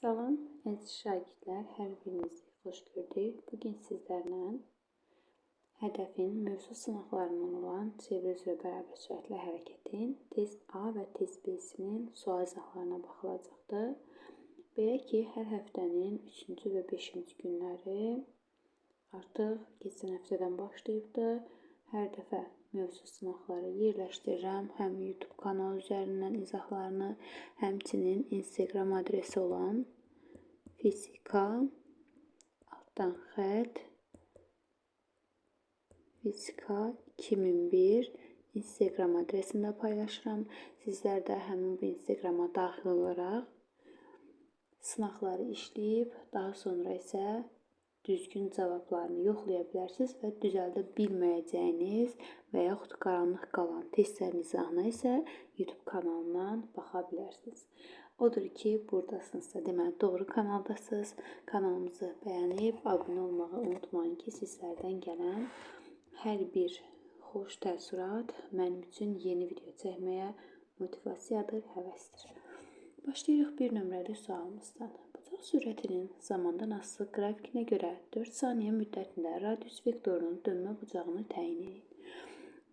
Salam, əziz şagirdlər, hər birinizi xoş gördük. Bugün sizlərlə hədəfin mövzu sınaqlarından olan çeviri üzrə bərabər sürətli hərəkətin test A və test B-sinin sual izahlarına baxılacaqdır. Belə ki, hər həftənin 3-cü və 5-ci günləri artıq keçən həftədən başlayıbdır. Hər dəfə mövzu sınaqları yerləşdirirəm. Həm YouTube kanalı üzərindən izahlarını, həmçinin Instagram adresi olan fizika fizika 2001 Instagram adresində paylaşıram. Sizlər də həmin bu Instagrama daxil olaraq sınaqları işləyib, daha sonra isə düzgün cavablarını yoxlaya bilərsiniz və düzəldə bilməyəcəyiniz və yaxud qaranlıq qalan testlərin izahına isə YouTube kanalından baxa bilərsiniz. Odur ki, buradasınızsa deməli doğru kanaldasınız. Kanalımızı bəyənib abunə olmağı unutmayın ki, sizlərdən gələn hər bir xoş təəssürat mənim üçün yeni video çəkməyə motivasiyadır, həvəsdir. Başlayırıq bir nömrəli sualımızdan. Bucaq sürətinin zamandan asılı qrafikinə görə 4 saniyə müddətində radius vektorunun dönmə bucağını təyin edin.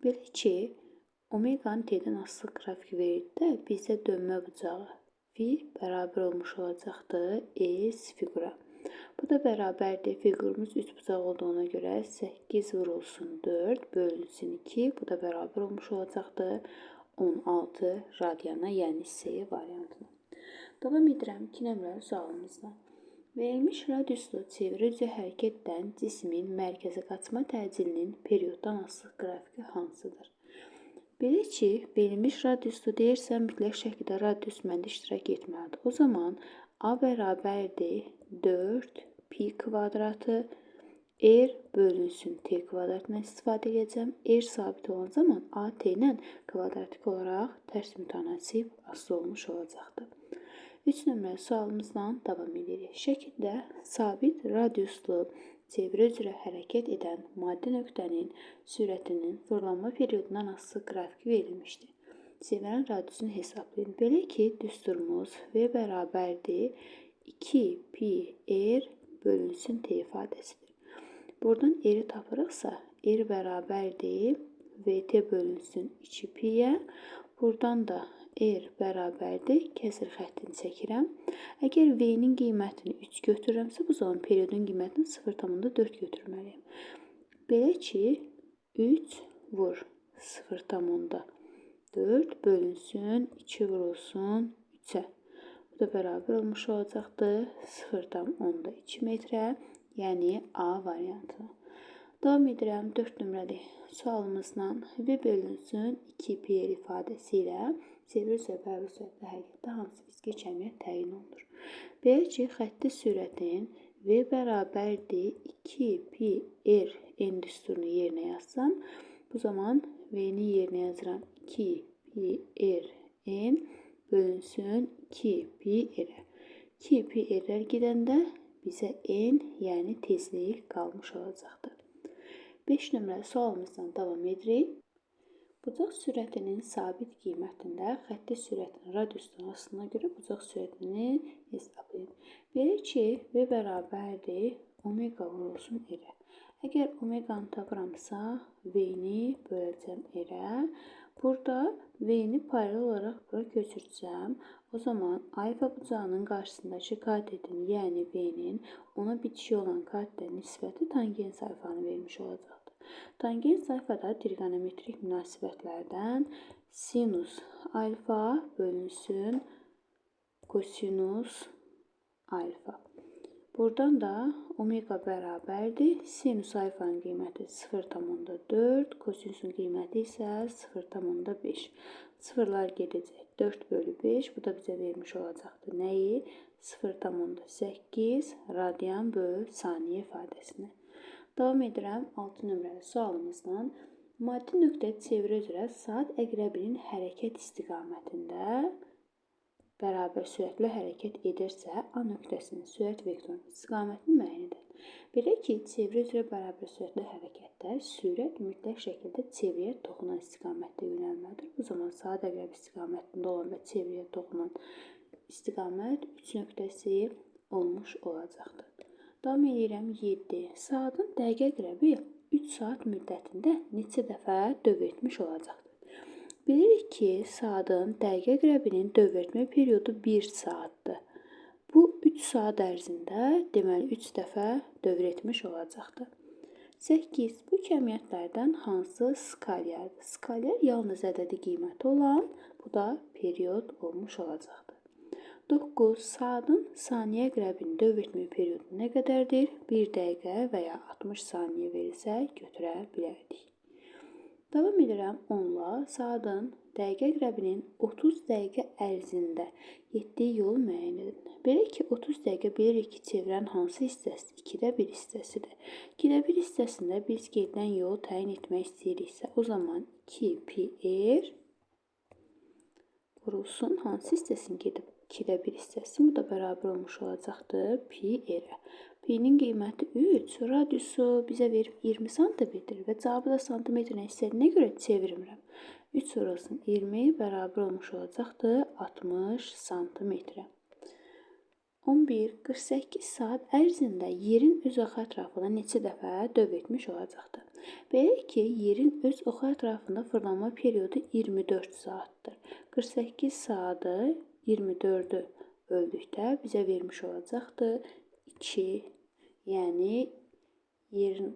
Belə ki, omeqanın t-dən asılı qrafiki verildi də bizə dönmə bucağı v bərabər olmuş olacaqdır S fiqura. Bu da bərabərdir. Fiqurumuz 3 bucaq olduğuna görə 8 vurulsun 4 bölünsün 2. Bu da bərabər olmuş olacaqdır 16 radiana, yəni S variantına. Davam edirəm 2 nömrəli sualımızla. Verilmiş radiuslu çeviri üzrə hərəkət edən cismin mərkəzə qaçma təcilinin perioddan asılı qrafiki hansıdır? Belə ki, verilmiş radiuslu deyirsə, mütləq şəkildə radius məndə iştirak etməlidir. O zaman A bərabərdir 4 pi kvadratı R bölünsün T kvadratından istifadə edəcəm. R sabit olan zaman A T ilə kvadratik olaraq tərs mütənasib asılı olmuş olacaqdır. 3 nömrəli sualımızla davam edirik. Şəkildə sabit radiuslu çeviri üzrə hərəkət edən maddi nöqtənin sürətinin fırlanma periodundan asılı qrafiki verilmişdir. Çevirən radiusunu hesablayın. Belə ki, düsturumuz V bərabərdir 2 pi R bölünsün T ifadəsidir. Buradan R-i tapırıqsa, R bərabərdir VT bölünsün 2 pi-yə. Buradan da R bərabərdir, kəsir xəttini çəkirəm. Əgər V-nin qiymətini 3 götürürəmsə, bu zaman periodun qiymətini 0,4 götürməliyim. Belə ki, 3 vur 0,4 bölünsün 2 vurulsun 3-ə. Bu da bərabər olmuş olacaqdır 0,2 metrə, yəni A variantı. Davam edirəm 4 nömrəli sualımızla. V bölünsün 2 pi R ifadəsi ilə çeviri üzrə bərabər sürətli hərəkətdə hansı fiziki cəmiyyət təyin olunur? Belə ki, xətti sürətin V bərabərdir 2 pi R n düsturunu yerinə yazsam, bu zaman V-ni yerinə yazıram 2 pi R n bölünsün 2 pi R-ə. 2 pi R-lər gedəndə bizə n, yəni tezlik qalmış olacaqdır. 5 nömrəli sualımızdan davam edirik. Bucaq sürətinin sabit qiymətində xətti sürətin radiusdan asılına görə bucaq sürətini hesablayın. Belə ki, V bərabərdir omega vurulsun R-ə. Əgər omeganı tapıramsa, V-ni böləcəm R-ə. Burada V-ni paralel olaraq bura köçürəcəm. O zaman alfa bucağının qarşısındakı katetin, yəni V-nin ona bitişik olan katetə nisbəti tangens alfanı vermiş olacaqdır. Tangens alfada trigonometrik münasibətlərdən sinus alfa bölünsün kosinus alfa. Buradan da omega bərabərdir. Sinus alfanın qiyməti 0,4, kosinusun qiyməti isə 0,5. Sıfırlar gedəcək 4 bölü 5. Bu da bizə vermiş olacaqdır. Nəyi? 0,8 radian bölü saniyə ifadəsini. Davam edirəm 6 nömrəli sualımızdan. Maddi nöqtə çeviri üzrə saat əqrəbinin hərəkət istiqamətində bərabər sürətlə hərəkət edirsə, A nöqtəsinin sürət vektorunun istiqamətini müəyyən edin. Belə ki, çeviri üzrə bərabər sürətlə hərəkətdə sürət mütləq şəkildə çevriyə toxunan istiqamətdə yönəlməlidir. Bu zaman saat əqrəbi istiqamətində olan və çevriyə toxunan istiqamət 3 nöqtəsi olmuş olacaqdır. Davam edirəm 7. Saatın dəqiqə qrəbi 3 saat müddətində neçə dəfə dövr etmiş olacaqdır? Bilirik ki, saatın dəqiqə qrəbinin dövr etmə periodu 1 saatdır. Bu 3 saat ərzində deməli 3 dəfə dövr etmiş olacaqdır. 8. Bu kəmiyyətlərdən hansı skalyardır? Skalyar yalnız ədədi qiyməti olan, bu da period olmuş olacaqdır. 9. Saatın saniyə qrəbini dövr etmə periodu nə qədərdir? 1 dəqiqə və ya 60 saniyə verilsə götürə bilərdik. Davam edirəm 10-la. Saatın dəqiqə qrəbinin 30 dəqiqə ərzində getdiyi yolu müəyyən edin. Belə ki, 30 dəqiqə bilirik ki, çevirən hansı hissəsidir? 2də 1 hissəsidir. 2də 1 hissəsində biz gedilən yolu təyin etmək istəyiriksə, o zaman 2πr vurulsun hansı hissəsini gedib 2də 1 hissəsi, bu da bərabər olmuş olacaqdır πr-ə. P-nin qiyməti 3, radiusu bizə verib 20 santimetr və cavabı da santimetrin əksərinə görə çevirmirəm. 3 vurulsun 20 bərabər olmuş olacaqdır 60 santimetrə. 11. 48 saat ərzində yerin öz oxu ətrafında neçə dəfə dövr etmiş olacaqdır? Belə ki, yerin öz oxu ətrafında fırlanma periodu 24 saatdır. 48 saatı 24-ü böldükdə bizə vermiş olacaqdır 2, yəni yerin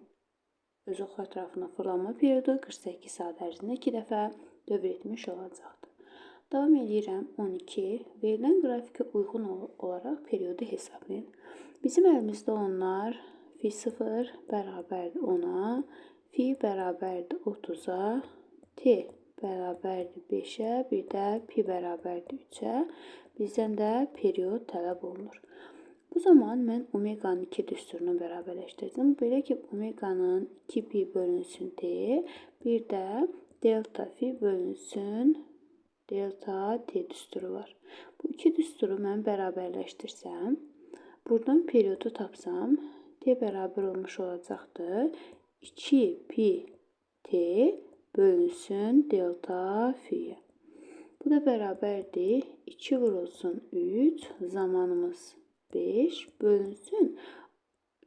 öz oxu ətrafında fırlanma periodu 48 saat ərzində 2 dəfə dövr etmiş olacaqdır. Davam edirəm 12. Verilən qrafikə uyğun olaraq periodu hesablayın. Bizim əlimizdə olanlar φ0 bərabərdir 10-a, φ bərabərdir 30-a, t bərabərdir 5-ə, bir də pi bərabərdir 3-ə. Bizdən də period tələb olunur. Bu zaman mən omeqanın 2 düsturunu bərabərləşdirəcəm. Belə ki, omeqanın 2pi bölünsün t, bir də delta fi bölünsün delta t düsturu var. Bu iki düsturu mən bərabərləşdirsəm, buradan periodu tapsam, t bərabər olmuş olacaqdır 2pi t bölünsün delta fi'yə. Bu da bərabərdir 2 vurulsun 3, zamanımız 5 bölünsün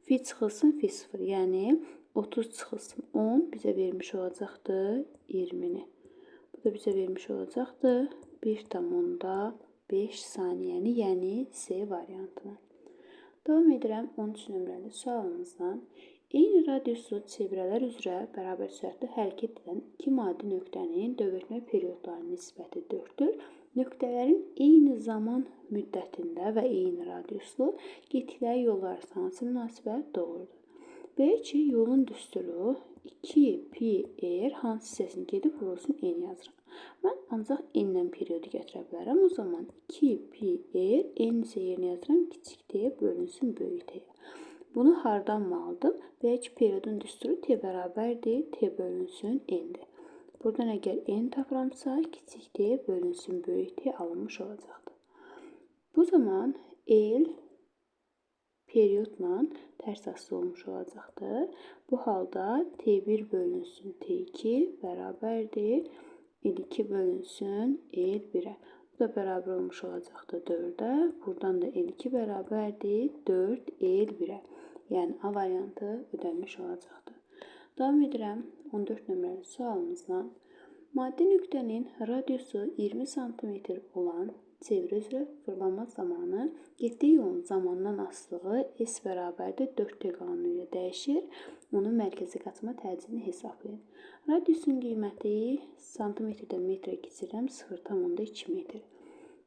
fi çıxılsın fi0, yəni 30 çıxılsın 10 bizə vermiş olacaqdır 20-ni. Bu da bizə vermiş olacaqdır 1,5 saniyəni, yəni C variantını. Davam edirəm 13 nömrəli sualımızdan. Eyni radiuslu çevrələr üzrə bərabər sürətlə hərəkət edən iki maddi nöqtənin dövr-etmə periodlarının nisbəti 4-dür. Nöqtələrin eyni zaman müddətində və eyni radiuslu getdikləri yollar arasında hansı münasibət doğrudur? Belə ki, yolun düsturu 2πr hansı hissəsini gedib vurulsun n yazıram. Mən ancaq n-dən periodu gətirə bilərəm. O zaman 2πr n isə yerinə yazıram kiçik t bölünsün böyük t. Bunu hardan mı aldım? Belə ki, periodun düsturu t bərabərdir t bölünsün n-dir. Buradan əgər n tapıramsa, kiçik t bölünsün böyük t alınmış olacaqdır. Bu zaman L periodla tərs asılı olmuş olacaqdır. Bu halda T1 bölünsün T2 bərabərdir L2 bölünsün L1-ə. Bu da bərabər olmuş olacaqdır 4-ə. Buradan da L2 bərabərdir 4 L1-ə. Yəni A variantı ödənmiş olacaqdır. Davam edirəm 14 nömrəli sualımızla. Maddi nöqtənin radiusu 20 cm olan çevrə üzrə fırlanma zamanı getdiyi yolun zamandan asılığı S bərabərdir 4T qanunu ilə dəyişir. Onun mərkəzi qaçma təcilini hesablayın. Radiusun qiyməti santimetrdən metrə keçirəm 0,2 metr.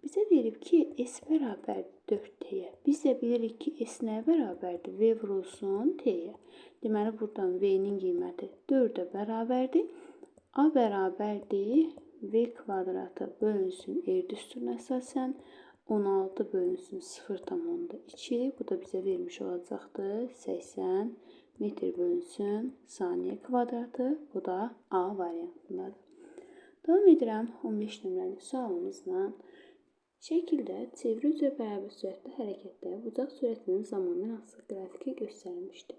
Bizə verib ki, S bərabərdir 4T-yə. Biz də bilirik ki, S nəyə bərabərdir? V vurulsun T-yə. Deməli, buradan V-nin qiyməti 4-ə bərabərdir. A bərabərdir V kvadratı bölünsün R düsturuna əsasən 16 bölünsün 0,2. Bu da bizə vermiş olacaqdır 80 metr bölünsün saniyə kvadratı. Bu da A variantındadır. Davam edirəm 15 nömrəli sualımızla. Şəkildə çevrə üzrə bərabər sürətli hərəkətdə bucaq sürətinin zamandan asılı qrafiki göstərilmişdir.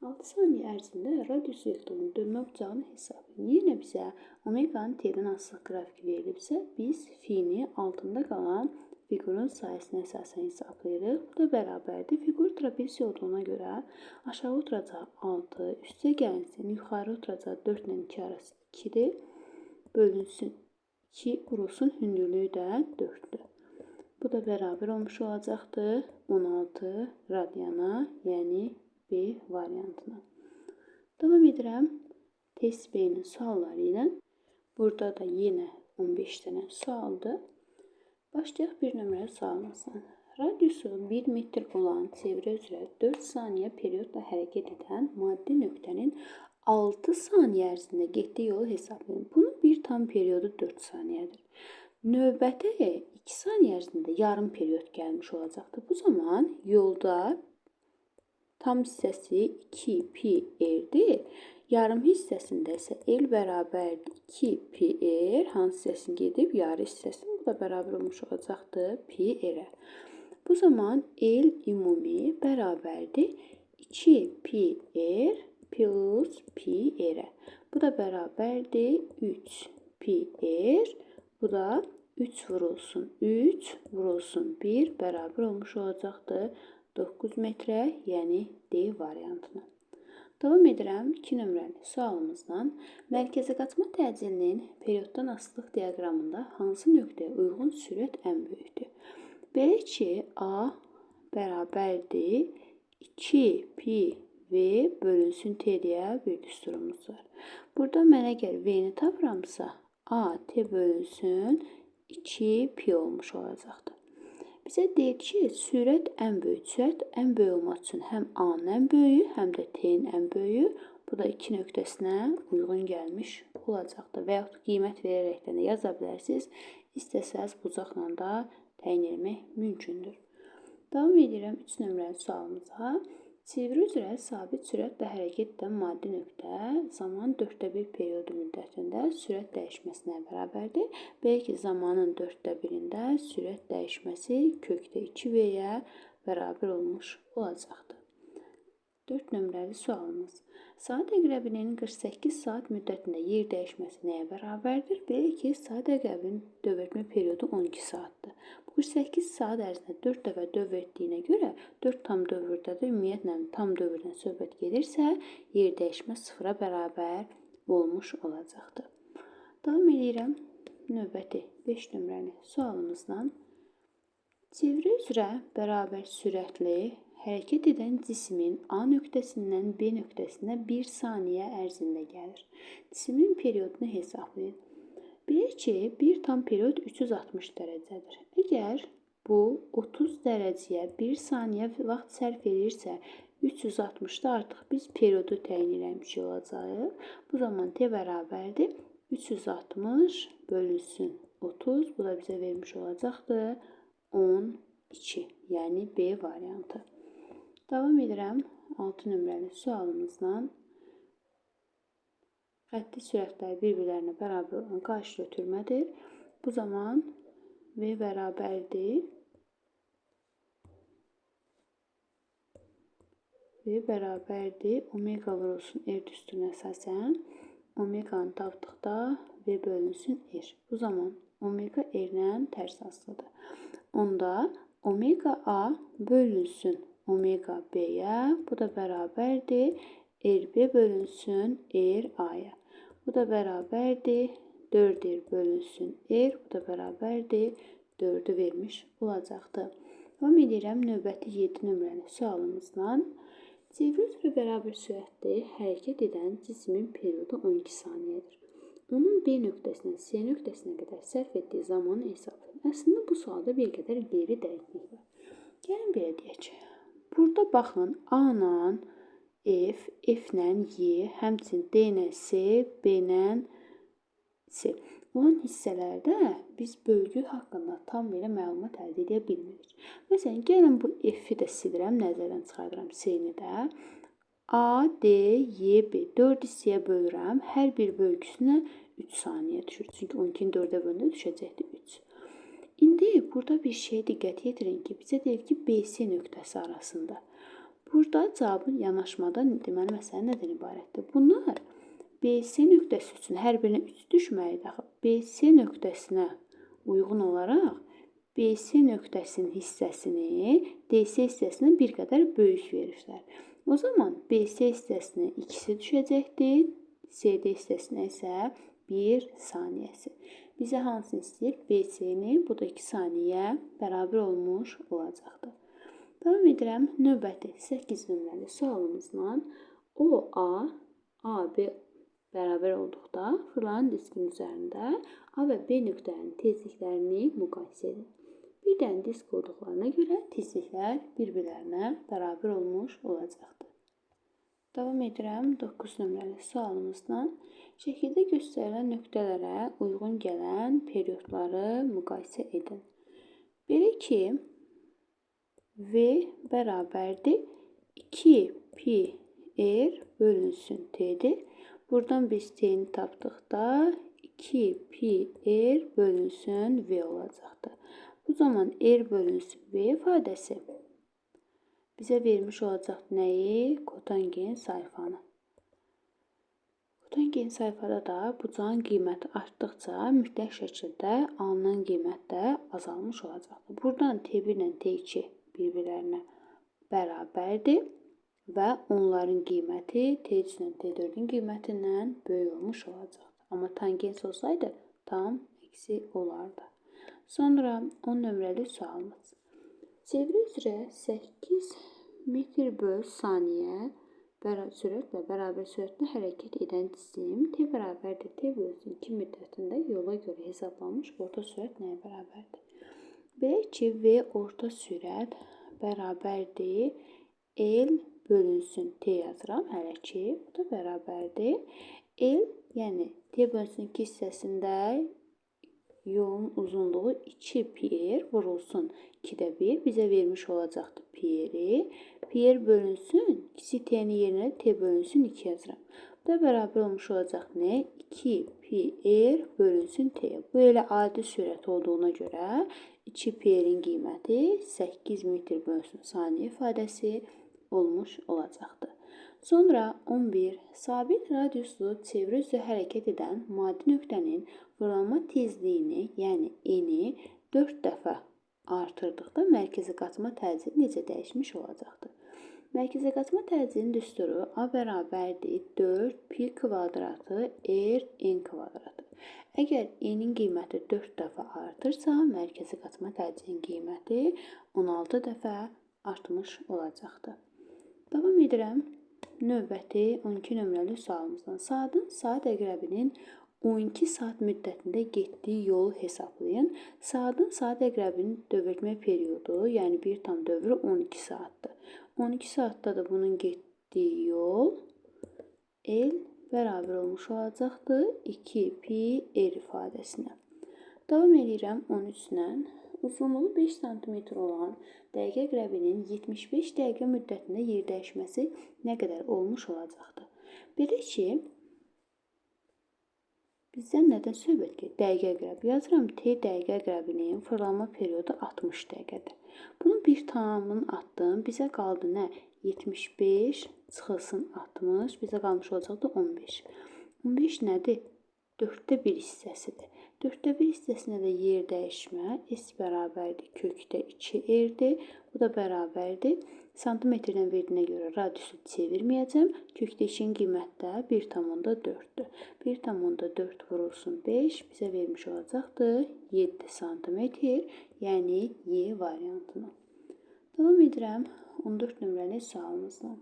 6 saniyə ərzində radius vektorunun dönmə bucağını hesablayın. Yenə bizə omeqanın T'dən asılı qrafiki verilibsə, biz fi'ni altında qalan fiqurun sayısına əsasən hesablayırıq. Bu da bərabərdir. Fiqur trapesiya olduğuna görə aşağı oturacağı 6, üstə gəlinsin, yuxarı oturacağı 4 ilə 2 arası 2-dir. Bölünsün 2, vurulsun hündürlüyü də 4-dür. Bu da bərabər olmuş olacaqdır 16 radiana, yəni B variantına. Davam edirəm test B-nin sualları ilə. Burada da yenə 15 dənə sualdır. Başlayaq bir nömrəli sualımızdan. Radiusu 1 metr olan çevrə üzrə 4 saniyə periyodla hərəkət edən maddi nöqtənin 6 saniyə ərzində getdiyi yolu hesablayın. Bunun bir tam periyodu 4 saniyədir. Növbəti 2 saniyə ərzində yarım periyod gəlmiş olacaqdır. Bu zaman yolda tam hissəsi 2 pi r-dir. Yarım hissəsində isə L bərabərdir 2 pi r, hansı hissəsini gedib yarı hissəsini, bu da bərabər olmuş olacaqdır pi r-ə. Bu zaman L ümumi bərabərdir 2 pi r plus pi r-ə. Bu da bərabərdir 3 pi r, bu da 3 vurulsun 3 vurulsun 1 bərabər olmuş olacaqdır 9 metrə, yəni D variantına. Davam edirəm 2 nömrəli sualımızdan. Mərkəzi qaçma təcilinin perioddan asılılıq diaqramında hansı nöqtəyə uyğun sürət ən böyükdür? Belə ki, A bərabərdir 2 pi v bölünsün t-deyə bir düsturumuz var. Burada mən əgər v-ni tapıramsa, A t bölünsün 2 pi olmuş olacaqdır. Bizə deyir ki, sürət ən böyük. Sürət ən böyük olmaq üçün həm A-nın ən böyüyü, həm də T-nin ən böyüyü. Bu da 2 nöqtəsinə uyğun gəlmiş olacaqdır. Və yaxud qiymət verərək də yaza bilərsiniz. İstəsəz bucaqla da təyin etmək mümkündür. Davam edirəm 3 nömrəli sualımıza. Çevrə üzrə sabit sürətlə hərəkət edən maddi nöqtə zaman 1/4 periyodu müddətində sürət dəyişməsinə bərabərdir. Belə ki, zamanın 1/4-də sürət dəyişməsi kökdə 2v-yə bərabər olmuş olacaqdır. 4 nömrəli sualımız. Saat əqrəbinin 48 saat müddətində yer dəyişməsi nəyə bərabərdir? Belə ki, saat əqrəbinin dövrətmə periyodu 12 saatdır. Bu 48 saat ərzində 4 dəfə dövr etdiyinə görə 4 tam dövrdə də ümumiyyətlə tam dövrdən söhbət gedirsə, yer dəyişmə 0-a bərabər olmuş olacaqdır. Davam edirəm növbəti 5 nömrəli sualımızdan. Çevrə üzrə bərabər sürətli hərəkət edən cismin A nöqtəsindən B nöqtəsinə 1 saniyə ərzində gəlir. Cismin periyodunu hesablayın. Belə ki, bir tam periyod 360 dərəcədir. Əgər bu 30 dərəcəyə 1 saniyə vaxt sərf edirsə, 360-da artıq biz periyodu təyin eləmiş olacağıq. Bu zaman T bərabərdir 360 bölünsün 30, bu da bizə vermiş olacaqdır 12, yəni B variantı. Davam edirəm 6 nömrəli sualımızdan. Xətti sürətlər bir-birlərinə bərabər olan qarşı götürmədir. Bu zaman V bərabərdir omega vurulsun R düsturuna əsasən omeganı tapdıqda V bölünsün R. Bu zaman omega R-lə tərs asılıdır. Onda omega A bölünsün omega B-yə, bu da bərabərdir RB bölünsün RA-ya. Bu da bərabərdir 4R bölünsün R, bu da bərabərdir 4-ü vermiş olacaqdır. Davam edirəm növbəti 7 nömrəli sualımızdan. Çevrə üzrə bərabər sürətli hərəkət edən cismin periyodu 12 saniyədir. Onun B nöqtəsindən C nöqtəsinə qədər sərf etdiyi zamanı hesablayın. Əslində bu sualda bir qədər qeyri-dəqiqlik var. Gəlin belə deyək ki, burada baxın A-la F, F-lə Y, həmçinin D-lə C, B-lə C. Olan hissələrdə biz bölgü haqqında tam belə məlumat əldə edə bilmirik. Məsələn, gəlin bu F-i də silirəm, nəzərdən çıxardıram C-ni də. A, D, Y, B 4 hissəyə bölürəm. Hər bir bölgüsünə 3 saniyə düşür. Çünki 12-nin 4-ə bölündə düşəcəkdir 3. İndi burada bir şeyə diqqət yetirin ki, bizə deyir ki, BC nöqtəsi arasında. Burada cavabın yanaşmadan deməli məsələ nədən ibarətdir? Bunlar BC nöqtəsi üçün hər birinə 3 düşməlidir. BC nöqtəsinə uyğun olaraq BC nöqtəsinin hissəsini DC hissəsindən bir qədər böyük veriblər. O zaman BC hissəsinə 2-si düşəcəkdir, CD hissəsinə isə 1 saniyəsi. Bizə hansını istəyir? BC-ni, bu da 2 saniyə bərabər olmuş olacaqdır. Davam edirəm. Növbəti 8 nömrəli sualımızla OA, AB bərabər olduqda fırlanan diskin üzərində A və B nöqtələrinin tezliklərini müqayisə edin. Bir dənə disk olduqlarına görə tezliklər bir-birlərinə bərabər olmuş olacaqdır. Davam edirəm 9 nömrəli sualımızla. Şəkildə göstərilən nöqtələrə uyğun gələn periodları müqayisə edin. Belə ki, V bərabərdir 2 pi r bölünsün T'dir. Buradan biz T'ni tapdıqda 2 pi r bölünsün V olacaqdır. Bu zaman r bölünsün V ifadəsi bizə vermiş olacaq nəyi? Kotangen sayfanı. Kotangen sayfada da bucağın qiyməti artdıqca mütləq şəkildə alınan qiymət də azalmış olacaqdır. Buradan T1 ilə T2 bir-birlərinə bərabərdir və onların qiyməti T3 ilə T4-ün qiymətindən böyük olmuş olacaqdır. Amma tangens olsaydı tam əksi olardı. Sonra 10 nömrəli sualımız. Çevrə üzrə 8 metr/saniyə sürətlə bərabər sürətlə hərəkət edən cisim T bərabərdir T bölünsün 2 müddətində yola görə hesablanmış orta sürət nəyə bərabərdir? Belə ki, V orta sürət bərabərdir L bölünsün T yazıram hələ ki, bu da bərabərdir L, yəni T bölünsün 2 hissəsində yolun uzunluğu 2 pi r vurulsun 2-də 1 bizə vermiş olacaqdır pi r. Pi r bölünsün, kiçik t'nin yerinə t bölünsün 2 yazıram. Bu da bərabər olmuş olacaq nə? 2 pi r bölünsün t. Bu elə adi sürət olduğuna görə 2 pi r-in qiyməti 8 metr bölünsün saniyə ifadəsi olmuş olacaqdır. Sonra 11. Sabit radiuslu çevrə üzrə hərəkət edən maddi nöqtənin fırlanma tezliyini, yəni n-i 4 dəfə artırdıqda mərkəzi qaçma təcili necə dəyişmiş olacaqdır? Mərkəzi qaçma təcilinin düsturu A bərabərdir 4 pi kvadratı r n kvadratı. Əgər n-in qiyməti 4 dəfə artırsa, mərkəzi qaçma təcilinin qiyməti 16 dəfə artmış olacaqdır. Davam edirəm. Növbəti 12 nömrəli sualımızdan. Saatın saat əqrəbinin 12 saat müddətində getdiyi yolu hesablayın. Saatın saat əqrəbinin dövrətmə periodu, yəni bir tam dövrü 12 saatdır. 12 saatda da bunun getdiyi yol L bərabər olmuş olacaqdır 2 pi r ifadəsinə. Davam edirəm 13-lə. Uzunluğu 5 sm olan dəqiqə əqrəbinin 75 dəqiqə müddətində yer dəyişməsi nə qədər olmuş olacaqdır? Belə ki, bizdən nədən söhbət gedir? Dəqiqə əqrəbi yazıram. T dəqiqə əqrəbinin fırlanma periodu 60 dəqiqədir. Bunun bir tamamını atdım. Bizə qaldı nə? 75 çıxılsın 60. Bizə qalmış olacaqdır 15. 15 nədir? 4də 1 hissəsidir. 4də 1 hissəsinə də yer dəyişmə S bərabərdir kökdə 2r'dir. Bu da bərabərdir. Santimetrdən verdiyinə görə radiusu çevirməyəcəm. Kökdə 2-nin qiyməti də 1,4-dür. 1,4 vurulsun 5 bizə vermiş olacaqdır 7 santimetr, yəni Y variantını. Davam edirəm 14 nömrəli sualımızla.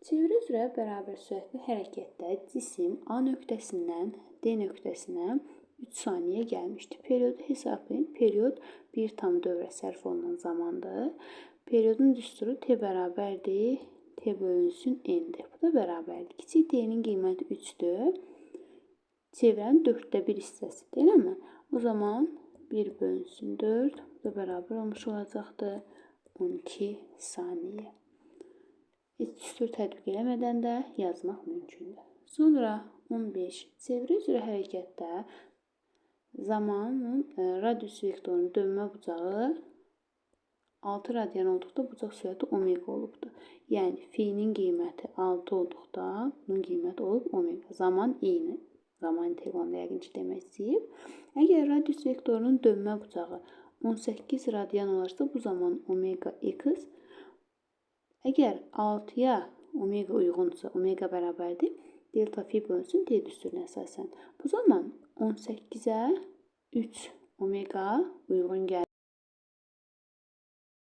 Çevrə üzrə bərabər sürətli hərəkətdə cisim A nöqtəsindən D nöqtəsinə 3 saniyə gəlmişdir. Periodu hesablayın. Period bir tam dövrə sərf olunan zamandır. Periodun düsturu T bərabərdir. T bölünsün N-dir. Bu da bərabərdir. Kiçik T-nin qiyməti 3-dür. Çevrənin 4də 1 hissəsidir, eləmi? O zaman 1 bölünsün 4. Bu da bərabər olmuş olacaqdır 12 saniyə. Heç düstur tətbiq eləmədən də yazmaq mümkündür. Sonra 15. Çevrə üzrə hərəkətdə zamanın radius vektorunun dönmə bucağı 6 radian olduqda bucaq sürəti omega olubdur. Yəni, f-nin qiyməti 6 olduqda bunun qiyməti olub omega. Zaman eyni. Zaman inteqralında yəqin ki, demək istəyib. Əgər radius vektorunun dönmə bucağı 18 radian olarsa bu zaman omega x əgər 6-ya omega uyğunsa, omega bərabərdir, delta fi bölünsün D düsturuna əsasən. Bu zaman 18-ə 3 omega uyğun gəlir.